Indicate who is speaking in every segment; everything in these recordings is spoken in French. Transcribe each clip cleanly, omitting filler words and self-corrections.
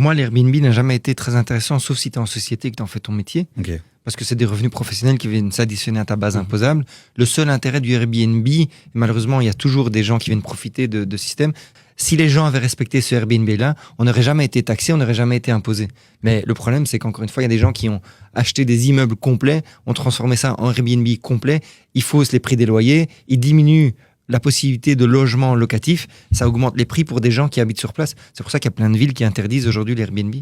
Speaker 1: Moi, l'Airbnb n'a jamais été très intéressant, sauf si tu es en société et que tu en fais ton métier.
Speaker 2: Ok.
Speaker 1: Parce que c'est des revenus professionnels qui viennent s'additionner à ta base imposable. Le seul intérêt du Airbnb, et malheureusement, il y a toujours des gens qui viennent profiter de ce système. Si les gens avaient respecté ce Airbnb-là, on n'aurait jamais été taxé, on n'aurait jamais été imposé. Mais le problème, c'est qu'encore une fois, il y a des gens qui ont acheté des immeubles complets, ont transformé ça en Airbnb complet, ils faussent les prix des loyers, ils diminuent la possibilité de logement locatif, ça augmente les prix pour des gens qui habitent sur place. C'est pour ça qu'il y a plein de villes qui interdisent aujourd'hui l'Airbnb.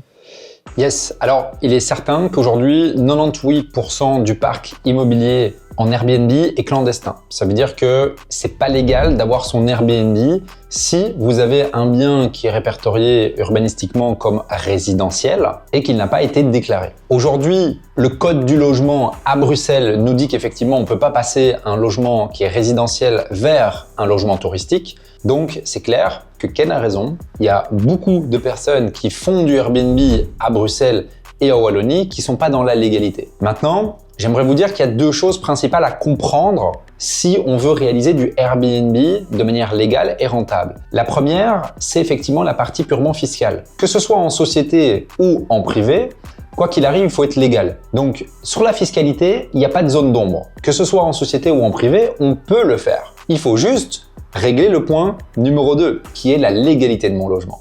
Speaker 3: Yes, alors il est certain qu'aujourd'hui, 98% du parc immobilier en Airbnb est clandestin. Ça veut dire que c'est pas légal d'avoir son Airbnb si vous avez un bien qui est répertorié urbanistiquement comme résidentiel et qu'il n'a pas été déclaré. Aujourd'hui, le code du logement à Bruxelles nous dit qu'effectivement, on ne peut pas passer un logement qui est résidentiel vers un logement touristique. Donc, c'est clair que Ken a raison. Il y a beaucoup de personnes qui font du Airbnb à Bruxelles et en Wallonie qui ne sont pas dans la légalité. Maintenant, j'aimerais vous dire qu'il y a deux choses principales à comprendre si on veut réaliser du Airbnb de manière légale et rentable. La première, c'est effectivement la partie purement fiscale. Que ce soit en société ou en privé, quoi qu'il arrive, il faut être légal. Donc, sur la fiscalité, il n'y a pas de zone d'ombre. Que ce soit en société ou en privé, on peut le faire. Il faut juste régler le point numéro 2, qui est la légalité de mon logement.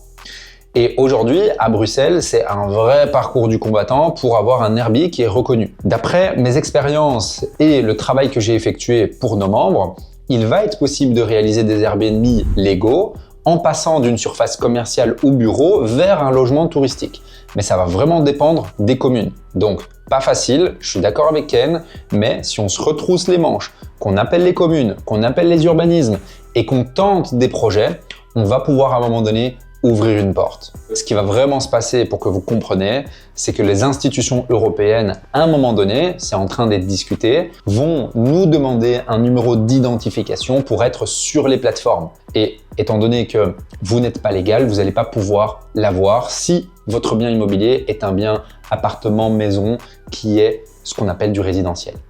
Speaker 3: Et aujourd'hui, à Bruxelles, c'est un vrai parcours du combattant pour avoir un Airbnb qui est reconnu. D'après mes expériences et le travail que j'ai effectué pour nos membres, il va être possible de réaliser des Airbnb légaux en passant d'une surface commerciale ou bureau vers un logement touristique. Mais ça va vraiment dépendre des communes. Donc, pas facile, je suis d'accord avec Ken, mais si on se retrousse les manches, qu'on appelle les communes, qu'on appelle les urbanismes et qu'on tente des projets, on va pouvoir à un moment donné ouvrir une porte. Ce qui va vraiment se passer pour que vous compreniez, c'est que les institutions européennes, à un moment donné, c'est en train d'être discuté, vont nous demander un numéro d'identification pour être sur les plateformes. Et étant donné que vous n'êtes pas légal, vous n'allez pas pouvoir l'avoir si votre bien immobilier est un bien appartement, maison, qui est ce qu'on appelle du résidentiel.